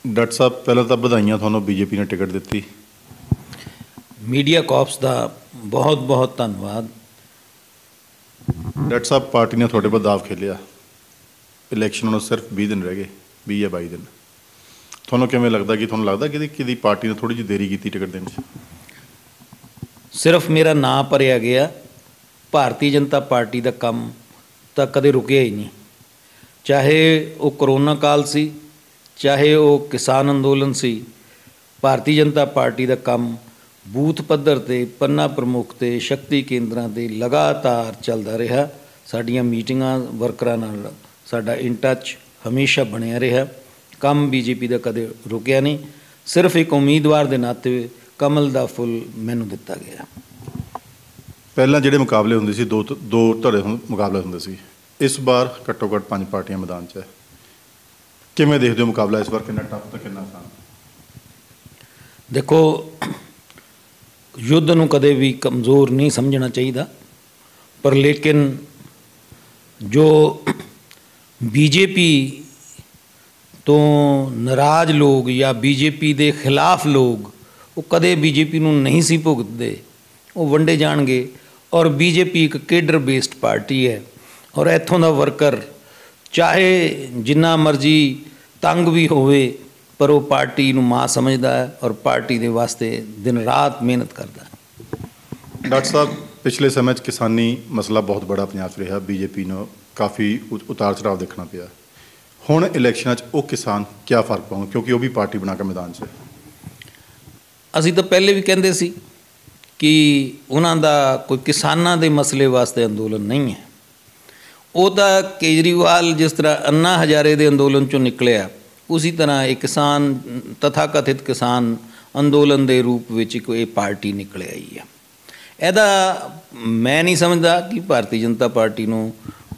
Doctor ਸਾਹਿਬ ਪਹਿਲਾਂ ਤਾਂ ਵਧਾਈਆਂ ਤੁਹਾਨੂੰ ਬੀਜੇਪੀ ਨੇ ਟਿਕਟ ਦਿੱਤੀ। ਮੀਡੀਆ ਕਾਰਪਸ ਦਾ ਬਹੁਤ ਬਹੁਤ ਧੰਨਵਾਦ। ਡਾਕਟਰ ਸਾਹਿਬ ਪਾਰਟੀ ਨੇ ਤੁਹਾਡੇ 'ਤੇ ਦਾਅਵ ਖੇਲਿਆ, ਇਲੈਕਸ਼ਨ ਨੂੰ ਸਿਰਫ 20 ਦਿਨ ਰਹਿ ਗਏ, 20 ਜਾਂ 22 ਦਿਨ। ਤੁਹਾਨੂੰ ਕਿਵੇਂ ਲੱਗਦਾ ਕਿ ਕਿਹਦੀ ਪਾਰਟੀ ਨੇ ਥੋੜ੍ਹੀ ਜਿਹੀ ਦੇਰੀ ਕੀਤੀ ਟਿਕਟ ਦੇਣ 'ਚ? ਸਿਰਫ ਮੇਰਾ ਨਾਂ ਭਰਿਆ ਗਿਆ। ਭਾਰਤੀ ਜਨਤਾ ਪਾਰਟੀ ਦਾ ਕੰਮ ਤਾਂ ਕਦੇ ਰੁਕਿਆ ਹੀ ਨਹੀਂ, ਚਾਹੇ ਉਹ ਕਰੋਨਾ ਕਾਲ ਸੀ, ਚਾਹੇ ਉਹ ਕਿਸਾਨ ਅੰਦੋਲਨ ਸੀ। ਭਾਰਤੀ ਜਨਤਾ ਪਾਰਟੀ ਦਾ ਕੰਮ ਬੂਥ ਪੱਧਰ 'ਤੇ, ਪੰਨਾ ਪ੍ਰਮੁੱਖ 'ਤੇ, ਸ਼ਕਤੀ ਕੇਂਦਰਾਂ 'ਤੇ ਲਗਾਤਾਰ ਚੱਲਦਾ ਰਿਹਾ। ਸਾਡੀਆਂ ਮੀਟਿੰਗਾਂ ਵਰਕਰਾਂ ਨਾਲ ਸਾਡਾ ਇਨ ਟੱਚ ਹਮੇਸ਼ਾ ਬਣਿਆ ਰਿਹਾ। ਕੰਮ ਬੀਜੇਪੀ ਦਾ ਕਦੇ ਰੁਕਿਆ ਨਹੀਂ। ਸਿਰਫ ਇੱਕ ਉਮੀਦਵਾਰ ਦੇ ਨਾਤੇ ਕਮਲ ਦਾ ਫੁੱਲ ਮੈਨੂੰ ਦਿੱਤਾ ਗਿਆ। ਪਹਿਲਾਂ ਜਿਹੜੇ ਮੁਕਾਬਲੇ ਹੁੰਦੇ ਸੀ, ਦੋ ਧੜੇ ਮੁਕਾਬਲੇ ਹੁੰਦੇ ਸੀ। ਇਸ ਵਾਰ ਘੱਟੋ ਘੱਟ 5 ਪਾਰਟੀਆਂ ਮੈਦਾਨ 'ਚ ਹੈ। ਕਿਵੇਂ ਦੇਖਦੇ ਹੋ ਮੁਕਾਬਲਾ ਇਸ ਵਾਰ, ਕਿੰਨਾ ਟਫ ਤੇ ਕਿੰਨਾ ਆਸਾਨ? ਦੇਖੋ, ਯੁੱਧ ਨੂੰ ਕਦੇ ਵੀ ਕਮਜ਼ੋਰ ਨਹੀਂ ਸਮਝਣਾ ਚਾਹੀਦਾ, ਪਰ ਲੇਕਿਨ ਜੋ ਬੀਜੇਪੀ ਤੋਂ ਨਾਰਾਜ਼ ਲੋਕ ਜਾਂ ਬੀਜੇਪੀ ਦੇ ਖਿਲਾਫ ਲੋਕ, ਉਹ ਕਦੇ ਬੀਜੇਪੀ ਨੂੰ ਨਹੀਂ ਸੀ ਭੁਗਤਦੇ, ਉਹ ਵੰਡੇ ਜਾਣਗੇ। ਔਰ ਬੀਜੇਪੀ ਇੱਕ ਕੇਡਰ ਬੇਸਡ ਪਾਰਟੀ ਹੈ, ਔਰ ਇੱਥੋਂ ਦਾ ਵਰਕਰ ਚਾਹੇ ਜਿੰਨਾ ਮਰਜ਼ੀ ਤੰਗ ਵੀ ਹੋਵੇ, ਪਰ ਉਹ ਪਾਰਟੀ ਨੂੰ ਮਾਂ ਸਮਝਦਾ ਹੈ ਔਰ ਪਾਰਟੀ ਦੇ ਵਾਸਤੇ ਦਿਨ ਰਾਤ ਮਿਹਨਤ ਕਰਦਾ ਹੈ। ਡਾਕਟਰ ਸਾਹਿਬ, ਪਿਛਲੇ ਸਮੇਂ 'ਚ ਕਿਸਾਨੀ ਮਸਲਾ ਬਹੁਤ ਬੜਾ ਪੰਜਾਬ 'ਚ ਰਿਹਾ। ਬੀਜੇਪੀ ਨੂੰ ਕਾਫੀ ਉਤਾਰ ਚੜਾਵ ਦੇਖਣਾ ਪਿਆ। ਹੁਣ ਇਲੈਕਸ਼ਨਾਂ 'ਚ ਉਹ ਕਿਸਾਨ ਕਿਆ ਫਰਕ ਪਾਉਣ, ਕਿਉਂਕਿ ਉਹ ਵੀ ਪਾਰਟੀ ਬਣਾ ਕੇ ਮੈਦਾਨ 'ਚ ਹੈ। ਅਸੀਂ ਤਾਂ ਪਹਿਲੇ ਵੀ ਕਹਿੰਦੇ ਸੀ ਕਿ ਉਹਨਾਂ ਦਾ ਕੋਈ ਕਿਸਾਨਾਂ ਦੇ ਮਸਲੇ ਵਾਸਤੇ ਅੰਦੋਲਨ ਨਹੀਂ ਹੈ। ਉਹ ਤਾਂ ਕੇਜਰੀਵਾਲ ਜਿਸ ਤਰ੍ਹਾਂ ਅੰਨਾ ਹਜ਼ਾਰੇ ਦੇ ਅੰਦੋਲਨ 'ਚੋਂ ਨਿਕਲਿਆ, ਉਸੇ ਤਰ੍ਹਾਂ ਇਹ ਕਿਸਾਨ ਤਥਾ ਕਥਿਤ ਕਿਸਾਨ ਅੰਦੋਲਨ ਦੇ ਰੂਪ ਵਿੱਚ ਕੋਈ ਪਾਰਟੀ ਨਿਕਲ ਆਈ ਹੈ। ਇਹਦਾ ਮੈਂ ਨਹੀਂ ਸਮਝਦਾ ਕਿ ਭਾਰਤੀ ਜਨਤਾ ਪਾਰਟੀ ਨੂੰ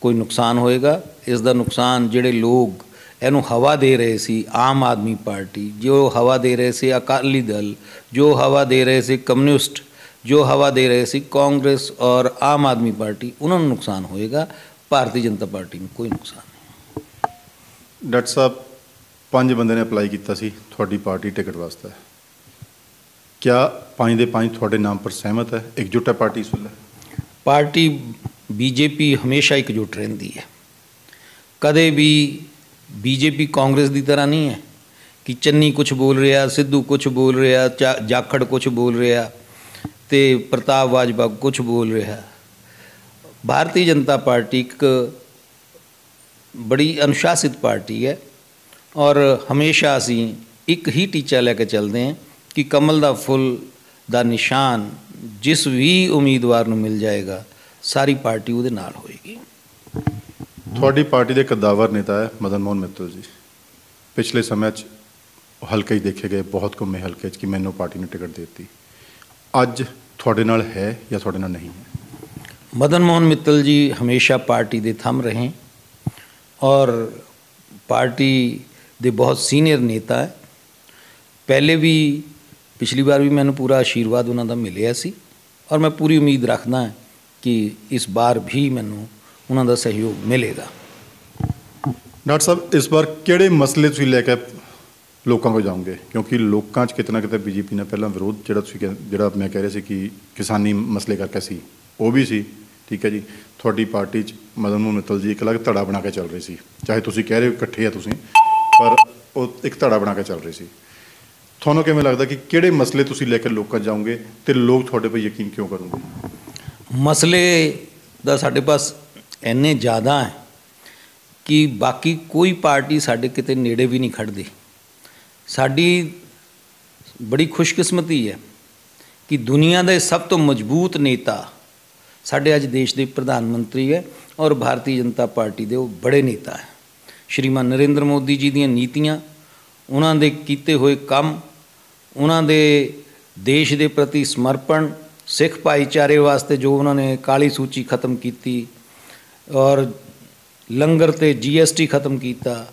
ਕੋਈ ਨੁਕਸਾਨ ਹੋਏਗਾ। ਇਸ ਦਾ ਨੁਕਸਾਨ ਜਿਹੜੇ ਲੋਕ ਇਹਨੂੰ ਹਵਾ ਦੇ ਰਹੇ ਸੀ, ਆਮ ਆਦਮੀ ਪਾਰਟੀ ਜੋ ਹਵਾ ਦੇ ਰਹੇ ਸੀ, ਅਕਾਲੀ ਦਲ ਜੋ ਹਵਾ ਦੇ ਰਹੇ ਸੀ, ਕਮਿਊਨਿਸਟ ਜੋ ਹਵਾ ਦੇ ਰਹੇ ਸੀ, ਕਾਂਗਰਸ ਔਰ ਆਮ ਆਦਮੀ ਪਾਰਟੀ, ਉਹਨਾਂ ਨੂੰ ਨੁਕਸਾਨ ਹੋਏਗਾ। ਭਾਰਤੀ ਜਨਤਾ ਪਾਰਟੀ ਨੂੰ ਕੋਈ ਨੁਕਸਾਨ ਨਹੀਂ। ਡਾਕਟਰ ਸਾਹਿਬ, 5 ਬੰਦੇ ਨੇ ਅਪਲਾਈ ਕੀਤਾ ਸੀ ਤੁਹਾਡੀ ਪਾਰਟੀ ਟਿਕਟ ਵਾਸਤੇ। ਕਿਆ 5 ਦੇ 5 ਤੁਹਾਡੇ ਨਾਮ ਪਰ ਸਹਿਮਤ ਹੈ, ਇਕਜੁੱਟ ਹੈ ਪਾਰਟੀ ਇਸ ਵੇਲੇ? ਪਾਰਟੀ ਬੀਜੇਪੀ ਹਮੇਸ਼ਾ ਇਕਜੁੱਟ ਰਹਿੰਦੀ ਹੈ। ਕਦੇ ਵੀ ਬੀਜੇਪੀ ਕਾਂਗਰਸ ਦੀ ਤਰ੍ਹਾਂ ਨਹੀਂ ਹੈ ਕਿ ਚੰਨੀ ਕੁਛ ਬੋਲ ਰਿਹਾ, ਸਿੱਧੂ ਕੁਛ ਬੋਲ ਰਿਹਾ, ਜਾਖੜ ਕੁਛ ਬੋਲ ਰਿਹਾ ਅਤੇ ਪ੍ਰਤਾਪ ਬਾਜਵਾ ਕੁਛ ਬੋਲ ਰਿਹਾ। ਭਾਰਤੀ ਜਨਤਾ ਪਾਰਟੀ ਇੱਕ ਬੜੀ ਅਨੁਸ਼ਾਸਿਤ ਪਾਰਟੀ ਹੈ ਔਰ ਹਮੇਸ਼ਾ ਅਸੀਂ ਇੱਕ ਹੀ ਟੀਚਾ ਲੈ ਕੇ ਚੱਲਦੇ ਹਾਂ ਕਿ ਕਮਲ ਦਾ ਫੁੱਲ ਦਾ ਨਿਸ਼ਾਨ ਜਿਸ ਵੀ ਉਮੀਦਵਾਰ ਨੂੰ ਮਿਲ ਜਾਏਗਾ, ਸਾਰੀ ਪਾਰਟੀ ਉਹਦੇ ਨਾਲ ਹੋਏਗੀ। ਤੁਹਾਡੀ ਪਾਰਟੀ ਦੇ ਕਦਾਵਰ ਨੇਤਾ ਹੈ ਮਦਨ ਮੋਹਨ ਮਿੱਤਲ ਜੀ। ਪਿਛਲੇ ਸਮੇਂ 'ਚ ਹਲਕੇ 'ਚ ਦੇਖੇ ਗਏ, ਬਹੁਤ ਘੁੰਮੇ ਹਲਕੇ 'ਚ ਕਿ ਮੈਨੂੰ ਪਾਰਟੀ ਨੇ ਟਿਕਟ ਦੇ ਦਿੱਤੀ। ਅੱਜ ਤੁਹਾਡੇ ਨਾਲ ਹੈ ਜਾਂ ਤੁਹਾਡੇ ਨਾਲ ਨਹੀਂ ਹੈ? ਮਦਨ ਮੋਹਨ ਮਿੱਤਲ ਜੀ ਹਮੇਸ਼ਾ ਪਾਰਟੀ ਦੇ ਥੰਮ ਰਹੇ ਔਰ ਪਾਰਟੀ ਦੇ ਬਹੁਤ ਸੀਨੀਅਰ ਨੇਤਾ ਹੈ। ਪਹਿਲੇ ਵੀ, ਪਿਛਲੀ ਵਾਰ ਵੀ ਮੈਨੂੰ ਪੂਰਾ ਆਸ਼ੀਰਵਾਦ ਉਹਨਾਂ ਦਾ ਮਿਲਿਆ ਸੀ ਔਰ ਮੈਂ ਪੂਰੀ ਉਮੀਦ ਰੱਖਦਾ ਕਿ ਇਸ ਵਾਰ ਵੀ ਮੈਨੂੰ ਉਹਨਾਂ ਦਾ ਸਹਿਯੋਗ ਮਿਲੇਗਾ। ਡਾਕਟਰ ਸਾਹਿਬ, ਇਸ ਵਾਰ ਕਿਹੜੇ ਮਸਲੇ ਤੁਸੀਂ ਲੈ ਕੇ ਲੋਕਾਂ ਕੋਲ ਜਾਓਗੇ? ਕਿਉਂਕਿ ਲੋਕਾਂ 'ਚ ਕਿਤੇ ਨਾ ਕਿਤੇ ਬੀਜੇਪੀ ਨੇ ਪਹਿਲਾਂ ਵਿਰੋਧ ਜਿਹੜਾ ਮੈਂ ਕਹਿ ਰਿਹਾ ਸੀ ਕਿ ਕਿਸਾਨੀ ਮਸਲੇ ਕਰਕੇ ਸੀ, ਉਹ ਵੀ ਸੀ, ਠੀਕ ਹੈ ਜੀ। ਤੁਹਾਡੀ ਪਾਰਟੀ 'ਚ ਮਦਨ ਮੋਹਨ ਮਿੱਤਲ ਜੀ ਇੱਕ ਅਲੱਗ ਧੜਾ ਬਣਾ ਕੇ ਚੱਲ ਰਹੇ ਸੀ, ਚਾਹੇ ਤੁਸੀਂ ਕਹਿ ਰਹੇ ਹੋ ਇਕੱਠੇ ਆ ਤੁਸੀਂ, ਪਰ ਉਹ ਇੱਕ ਧੜਾ ਬਣਾ ਕੇ ਚੱਲ ਰਹੇ ਸੀ। ਤੁਹਾਨੂੰ ਕਿਵੇਂ ਲੱਗਦਾ ਕਿ ਕਿਹੜੇ ਮਸਲੇ ਤੁਸੀਂ ਲੈ ਕੇ ਲੋਕਾਂ 'ਚ ਜਾਓਗੇ ਅਤੇ ਲੋਕ ਤੁਹਾਡੇ 'ਤੇ ਯਕੀਨ ਕਿਉਂ ਕਰਨਗੇ? ਮਸਲੇ ਦਾ ਸਾਡੇ ਪਾਸ ਇੰਨੇ ਜ਼ਿਆਦਾ ਹੈ ਕਿ ਬਾਕੀ ਕੋਈ ਪਾਰਟੀ ਸਾਡੇ ਕਿਤੇ ਨੇੜੇ ਵੀ ਨਹੀਂ ਖੜਦੀ। ਸਾਡੀ ਬੜੀ ਖੁਸ਼ਕਿਸਮਤੀ ਹੈ ਕਿ ਦੁਨੀਆ ਦੇ ਸਭ ਤੋਂ ਮਜ਼ਬੂਤ ਨੇਤਾ ਸਾਡੇ ਅੱਜ ਦੇਸ਼ ਦੇ ਪ੍ਰਧਾਨ ਮੰਤਰੀ ਹੈ ਔਰ ਭਾਰਤੀ ਜਨਤਾ ਪਾਰਟੀ ਦੇ ਉਹ ਬੜੇ ਨੇਤਾ ਹੈ। ਸ਼੍ਰੀਮਾਨ ਨਰਿੰਦਰ ਮੋਦੀ ਜੀ ਦੀਆਂ ਨੀਤੀਆਂ, ਉਹਨਾਂ ਦੇ ਕੀਤੇ ਹੋਏ ਕੰਮ, ਉਹਨਾਂ ਦੇ ਦੇਸ਼ ਦੇ ਪ੍ਰਤੀ ਸਮਰਪਣ, ਸਿੱਖ ਭਾਈਚਾਰੇ ਵਾਸਤੇ ਜੋ ਉਹਨਾਂ ਨੇ ਕਾਲੀ ਸੂਚੀ ਖਤਮ ਕੀਤੀ ਔਰ ਲੰਗਰ 'ਤੇ GST ਖਤਮ ਕੀਤਾ,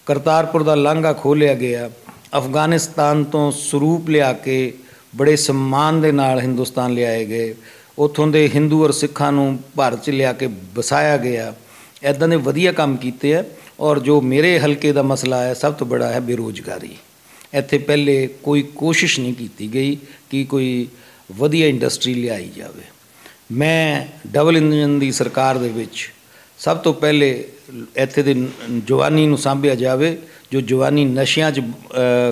ਕਰਤਾਰਪੁਰ ਦਾ ਲਾਂਘਾ ਖੋਲ੍ਹਿਆ ਗਿਆ, ਅਫਗਾਨਿਸਤਾਨ ਤੋਂ ਸਰੂਪ ਲਿਆ ਕੇ ਬੜੇ ਸਨਮਾਨ ਦੇ ਨਾਲ ਹਿੰਦੁਸਤਾਨ ਲਿਆਏ ਗਏ, ਉੱਥੋਂ ਦੇ ਹਿੰਦੂ ਔਰ ਸਿੱਖਾਂ ਨੂੰ ਭਾਰਤ 'ਚ ਲਿਆ ਕੇ ਵਸਾਇਆ ਗਿਆ। ਇੱਦਾਂ ਦੇ ਵਧੀਆ ਕੰਮ ਕੀਤੇ ਹੈ ਔਰ ਜੋ ਮੇਰੇ ਹਲਕੇ ਦਾ ਮਸਲਾ ਹੈ ਸਭ ਤੋਂ ਬੜਾ ਹੈ ਬੇਰੁਜ਼ਗਾਰੀ। ਇੱਥੇ ਪਹਿਲੇ ਕੋਈ ਕੋਸ਼ਿਸ਼ ਨਹੀਂ ਕੀਤੀ ਗਈ ਕਿ ਕੋਈ ਵਧੀਆ ਇੰਡਸਟਰੀ ਲਿਆਈ ਜਾਵੇ। ਮੈਂ ਡਬਲ ਇੰਜਨ ਦੀ ਸਰਕਾਰ ਦੇ ਵਿੱਚ ਸਭ ਤੋਂ ਪਹਿਲੇ ਇੱਥੇ ਦੇ ਜਵਾਨੀ ਨੂੰ ਸਾਂਭਿਆ ਜਾਵੇ, ਜੋ ਜਵਾਨੀ ਨਸ਼ਿਆਂ 'ਚ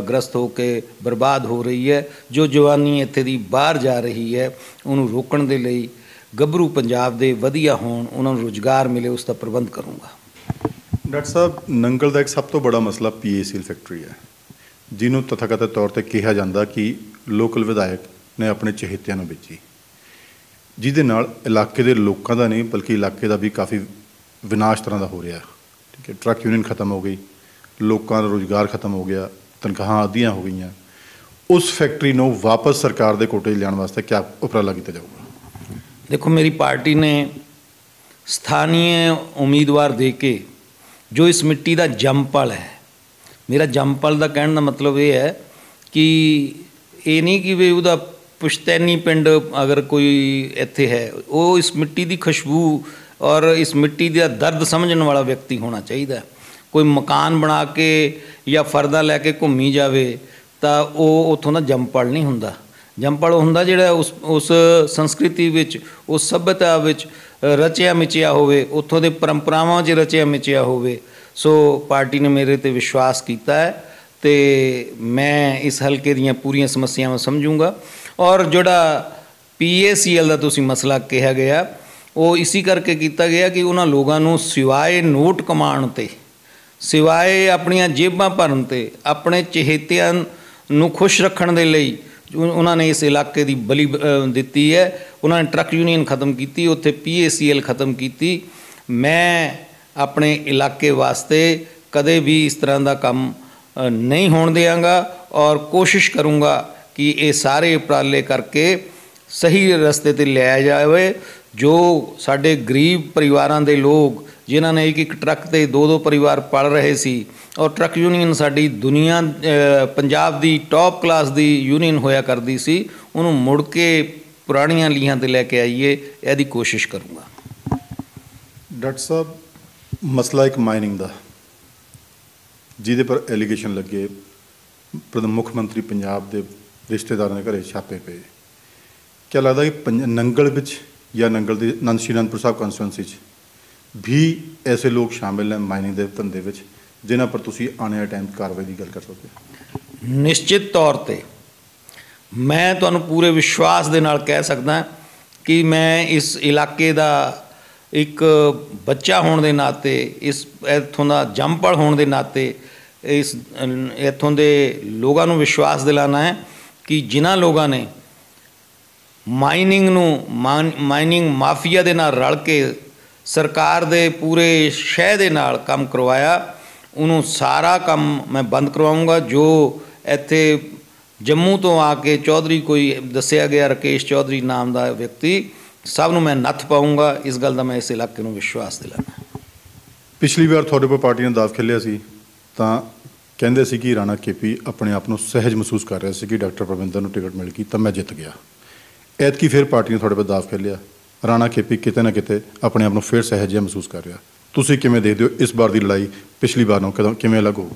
ਗ੍ਰਸਤ ਹੋ ਕੇ ਬਰਬਾਦ ਹੋ ਰਹੀ ਹੈ, ਜੋ ਜਵਾਨੀ ਇੱਥੇ ਦੀ ਬਾਹਰ ਜਾ ਰਹੀ ਹੈ, ਉਹਨੂੰ ਰੋਕਣ ਦੇ ਲਈ ਗੱਭਰੂ ਪੰਜਾਬ ਦੇ ਵਧੀਆ ਹੋਣ, ਉਹਨਾਂ ਨੂੰ ਰੁਜ਼ਗਾਰ ਮਿਲੇ, ਉਸ ਦਾ ਪ੍ਰਬੰਧ ਕਰੂੰਗਾ। ਡਾਕਟਰ ਸਾਹਿਬ, ਨੰਗਲ ਦਾ ਇੱਕ ਸਭ ਤੋਂ ਬੜਾ ਮਸਲਾ PACL ਫੈਕਟਰੀ ਹੈ, ਜਿਹਨੂੰ ਤਥਾਕਥਿਤ ਤੌਰ 'ਤੇ ਕਿਹਾ ਜਾਂਦਾ ਕਿ ਲੋਕਲ ਵਿਧਾਇਕ ਨੇ ਆਪਣੇ ਚਹੇਤਿਆਂ ਨੂੰ ਵੇਚੀ, ਜਿਹਦੇ ਨਾਲ ਇਲਾਕੇ ਦੇ ਲੋਕਾਂ ਦਾ ਨਹੀਂ ਬਲਕਿ ਇਲਾਕੇ ਦਾ ਵੀ ਕਾਫੀ ਵਿਨਾਸ਼ ਤਰ੍ਹਾਂ ਦਾ ਹੋ ਰਿਹਾ। ਠੀਕ ਹੈ, ਟਰੱਕ ਯੂਨੀਅਨ ਖਤਮ ਹੋ ਗਈ, ਲੋਕਾਂ ਦਾ ਰੁਜ਼ਗਾਰ ਖਤਮ ਹੋ ਗਿਆ, ਤਨਖਾਹਾਂ ਅੱਧੀਆਂ ਹੋ ਗਈਆਂ। ਉਸ ਫੈਕਟਰੀ ਨੂੰ ਵਾਪਸ ਸਰਕਾਰ ਦੇ ਕੋਟੇ 'ਚ ਲਿਆਉਣ ਵਾਸਤੇ ਕਿਆ ਉਪਰਾਲਾ ਕੀਤਾ ਜਾਊਗਾ? देखो, मेरी पार्टी ने स्थानीय उम्मीदवार दे के जो इस मिट्टी का जंपल है, मेरा जंपल का कहने का मतलब ये है कि ये नहीं कि वे उदा पुश्तैनी पिंड अगर कोई इत्थे है, वो इस मिट्टी की खुशबू और इस मिट्टी का दर्द समझने वाला व्यक्ति होना चाहिए। कोई मकान बना के या फरदा लैके घूमी जाए तो वो उतों का जंपल नहीं होंदा। जंपल हुंदा जिहड़ा उस संस्कृति विच, उस सभ्यता विच रचिया मिचिया होवे, उत्थों दे परंपरावां 'च रचिया मिचिया होवे। सो पार्टी ने मेरे ते विश्वास किया है तो मैं इस हल्के दीयां पूरियां समस्यावां समझूंगा। और जोड़ा PACL का तुसीं मसला कहा गया, वो इसी करके किया गया कि उन्हां लोगां नूं सिवाए नोट कमाण ते, सिवाए अपनियां जेबां भरन ते, अपने चहेतियां नूं खुश रखण दे लई उन्होंने इस इलाके की बलि दी है। उन्होंने ट्रक यूनीयन खत्म की, उत्थे PACL खत्म की। मैं अपने इलाके वास्ते कदे भी इस तरह का काम नहीं होने देंगा और कोशिश करूँगा कि ये सारे उपराले करके सही रस्ते ते लिया जाए। जो साडे गरीब परिवारां दे लोग जिन्होंने एक ट्रक ते दो परिवार पल रहे सी, और ट्रक यूनीयन साडी दुनिया पंजाब दी टॉप क्लास दी यूनीयन होया करदी सी, उन्होंने मुड़ के पुरानियां लीहां ते लैके आइए, यदी कोशिश करूँगा। डॉक्टर साहब, मसला एक माइनिंग का जिहदे पर एलीगेशन लगे मुख मंत्री पंजाब के रिश्तेदारों के घरे छापे पे, क्या लगता कि नंगल विच या नंगल के आनंद श्री आनंदपुर साहब कॉन्स्टिट्यूंसी भी ऐसे लोग शामिल हैं माइनिंग के धंधे विच, जिन्हां पर तुसीं आने वाले टाइम कार्रवाई की गल कर सकते हो? निश्चित तौर पर मैं तुहानूं पूरे विश्वास के नाल कह सकदा कि मैं इस इलाके का एक बच्चा होने के नाते, इस इत्थों का जंपल होने के नाते इस इत्थों के लोगों को विश्वास दिलाना है कि जिन्हां लोगों ने माइनिंग माफिया के नाल रल के सरकार दे पूरे शह दे नाल काम करवाया, उन्हों सारा काम मैं बंद करवाऊँगा। जो इत्थे जम्मू तो आके चौधरी कोई दसिया गया राकेश चौधरी नाम का व्यक्ति, सब नूं मैं नत्थ पाऊँगा। इस गल का मैं इस इलाके नूं विश्वास दिलाना। पिछली बार थोड़े पर पार्टी ने दाव खेलिया सी तां कहंदे सी कि राणा KP अपने आप को सहज महसूस कर रहा सी कि डॉक्टर परविंदर नूं टिकट मिल गई तो मैं जित गया। ऐतकी फिर पार्टी ने थोड़े पर दाव खेलिया, राणा KP किते ना किते अपने आप को फिर सहज जिहा महसूस कर रहा। तुसीं किवें देखदे हो इस बार की लड़ाई पिछली बार नालों किवें अलग हो?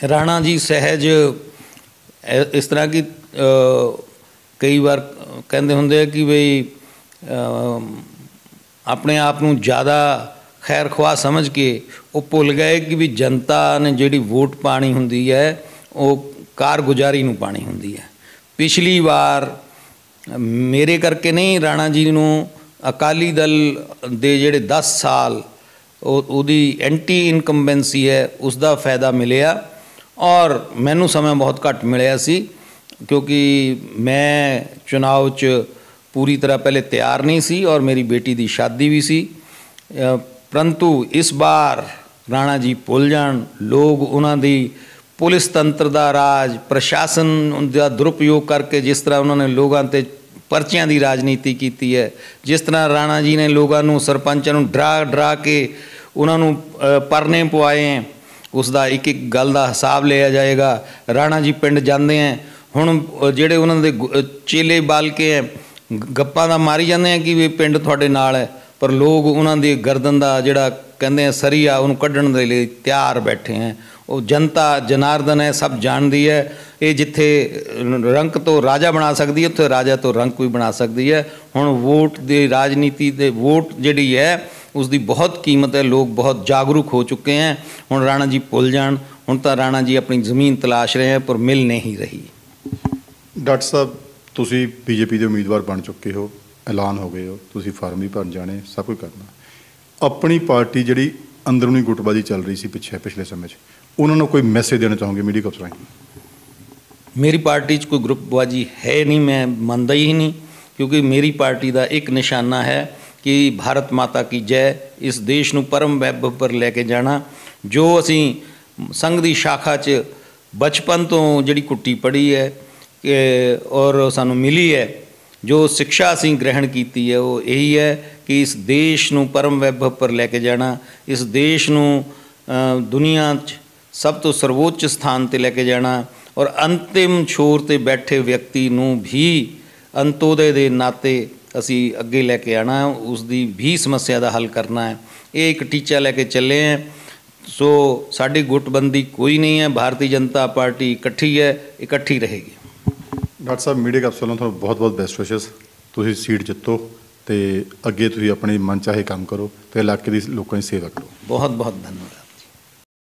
राणा जी सहज इस तरह की कई बार कहते होंगे कि भाई अपने आप को ज़्यादा खैर ख्वाह समझ के वो भुल गए कि भी जनता ने जिहड़ी वोट पानी हुंदी है वो कारगुजारी नूं पानी हुंदी है। पिछली बार मेरे करके नहीं, राणा जी नूं अकाली दल दे जिहड़े 10 साल ਉਹਦੀ एंटी इनकम्बेंसी है उसका फायदा मिलिया और मैनू समय बहुत घट मिलिया सी, क्योंकि मैं चुनाव च पूरी तरह पहले तैयार नहीं सी और मेरी बेटी की शादी भी सी। परंतु इस बार राणा जी भुल जाण, लोग उन्होंने पुलिस तंत्र का राज, प्रशासन का दुरुपयोग करके जिस तरह उन्होंने लोगों ते परचियां की राजनीति की है, जिस तरह राणा जी ने लोगों सरपंचों को डरा डरा के उन्होंने परने पवाए हैं, उसका एक एक गल का हिसाब लिया जाएगा। राणा जी पिंड जाते हैं, हुण जिहड़े उन्होंने चेले बाल के हैं गप्पां दा मारी जाते हैं कि भी पिंड तुहाडे नाल है, ਪਰ ਲੋਕ ਉਹਨਾਂ ਦੀ ਗਰਦਨ ਦਾ ਜਿਹੜਾ ਕਹਿੰਦੇ ਆ ਸਰੀਆ ਉਹਨੂੰ ਕੱਢਣ ਦੇ ਲਈ ਤਿਆਰ ਬੈਠੇ ਹੈ। ਉਹ ਜਨਤਾ ਜਨਾਰਦਨ ਹੈ, ਸਭ ਜਾਣਦੀ ਹੈ। ਇਹ ਜਿੱਥੇ ਰੰਕ ਤੋਂ ਰਾਜਾ ਬਣਾ ਸਕਦੀ ਹੈ, ਉੱਥੇ ਰਾਜਾ ਤੋਂ ਰੰਕ ਵੀ ਬਣਾ ਸਕਦੀ ਹੈ। ਹੁਣ ਵੋਟ ਦੀ ਰਾਜਨੀਤੀ ਦੇ ਵੋਟ ਜਿਹੜੀ ਹੈ ਉਸ ਦੀ ਬਹੁਤ ਕੀਮਤ ਹੈ। ਲੋਕ ਬਹੁਤ ਜਾਗਰੂਕ ਹੋ ਚੁੱਕੇ ਹੈ। ਹੁਣ ਰਾਣਾ ਜੀ ਭੁੱਲ ਜਾਣ, ਹੁਣ ਤਾਂ ਰਾਣਾ ਜੀ ਆਪਣੀ ਜ਼ਮੀਨ ਤਲਾਸ਼ ਰਹੇ ਹੈ ਪਰ ਮਿਲ ਨਹੀਂ ਰਹੀ। ਡਾਕਟਰ ਸਾਹਿਬ, ਤੁਸੀਂ ਬੀਜੇਪੀ ਦੇ ਉਮੀਦਵਾਰ ਬਣ ਚੁੱਕੇ ਹੋ, ਐਲਾਨ ਹੋ ਗਏ ਹੋ, ਤੁਸੀਂ ਫਾਰਮ ਵੀ ਭਰਨ ਜਾਣੇ, ਸਭ ਕੁਝ ਕਰਨਾ। ਆਪਣੀ ਪਾਰਟੀ ਜਿਹੜੀ ਅੰਦਰੂਨੀ ਗੁੱਟਬਾਜ਼ੀ ਚੱਲ ਰਹੀ ਸੀ ਪਿਛਲੇ ਸਮੇਂ 'ਚ, ਉਹਨਾਂ ਨੂੰ ਕੋਈ ਮੈਸੇਜ ਦੇਣਾ ਚਾਹੋਗੇ ਮੀਡੀਆ ਅਫਸਰਾਂ ਨੂੰ? ਮੇਰੀ ਪਾਰਟੀ 'ਚ ਕੋਈ ਗਰੁੱਪਬਾਜ਼ੀ ਹੈ ਨਹੀਂ, ਮੈਂ ਮੰਨਦਾ ਹੀ ਨਹੀਂ, ਕਿਉਂਕਿ ਮੇਰੀ ਪਾਰਟੀ ਦਾ ਇੱਕ ਨਿਸ਼ਾਨਾ ਹੈ ਕਿ ਭਾਰਤ ਮਾਤਾ ਕੀ ਜੈ, ਇਸ ਦੇਸ਼ ਨੂੰ ਪਰਮ ਵੈਭਵ ਪਰ ਲੈ ਕੇ ਜਾਣਾ। ਜੋ ਅਸੀਂ ਸੰਘ ਦੀ ਸ਼ਾਖਾ 'ਚ ਬਚਪਨ ਤੋਂ ਜਿਹੜੀ ਕੁੱਟੀ ਪੜ੍ਹੀ ਹੈ ਔਰ ਸਾਨੂੰ ਮਿਲੀ ਹੈ, ਜੋ ਸਿੱਖਿਆ ਅਸੀਂ ਗ੍ਰਹਿਣ ਕੀਤੀ ਹੈ, ਉਹ ਇਹੀ ਹੈ ਕਿ ਇਸ ਦੇਸ਼ ਨੂੰ ਪਰਮ ਵੈਭਵ ਪਰ ਲੈ ਕੇ ਜਾਣਾ, ਇਸ ਦੇਸ਼ ਨੂੰ ਦੁਨੀਆ 'ਚ ਸਭ ਤੋਂ ਸਰਵੋੱਚ ਸਥਾਨ 'ਤੇ ਲੈ ਕੇ ਜਾਣਾ ਔਰ ਅੰਤਿਮ ਛੋਰ 'ਤੇ ਬੈਠੇ ਵਿਅਕਤੀ ਨੂੰ ਵੀ ਅੰਤੋਦੈ ਦੇ ਨਾਤੇ ਅਸੀਂ ਅੱਗੇ ਲੈ ਕੇ ਆਉਣਾ, ਉਸ ਦੀ ਵੀ ਸਮੱਸਿਆ ਦਾ ਹੱਲ ਕਰਨਾ ਹੈ। ਇਹ ਇੱਕ ਟੀਚਾ ਲੈ ਕੇ ਚੱਲੇ ਹੈ। ਸੋ ਸਾਡੀ ਗੁੱਟਬੰਦੀ ਕੋਈ ਨਹੀਂ ਹੈ। ਭਾਰਤੀ ਜਨਤਾ ਪਾਰਟੀ ਇਕੱਠੀ ਹੈ, ਇਕੱਠੀ ਰਹੇਗੀ। ਡਾਕਟਰ ਸਾਹਿਬ, ਮੀਡੀਆ ਅਫਸਰਾਂ ਨੂੰ ਤੁਹਾਨੂੰ ਬਹੁਤ ਬਹੁਤ ਬੈਸਟ ਵਿਸ਼ੇਸ। ਤੁਸੀਂ ਸੀਟ ਜਿੱਤੋ ਅਤੇ ਅੱਗੇ ਤੁਸੀਂ ਆਪਣੇ ਮਨ ਚਾਹੇ ਕੰਮ ਕਰੋ ਅਤੇ ਇਲਾਕੇ ਦੇ ਲੋਕਾਂ ਦੀ ਸੇਵਾ ਕਰੋ। ਬਹੁਤ ਬਹੁਤ ਧੰਨਵਾਦ।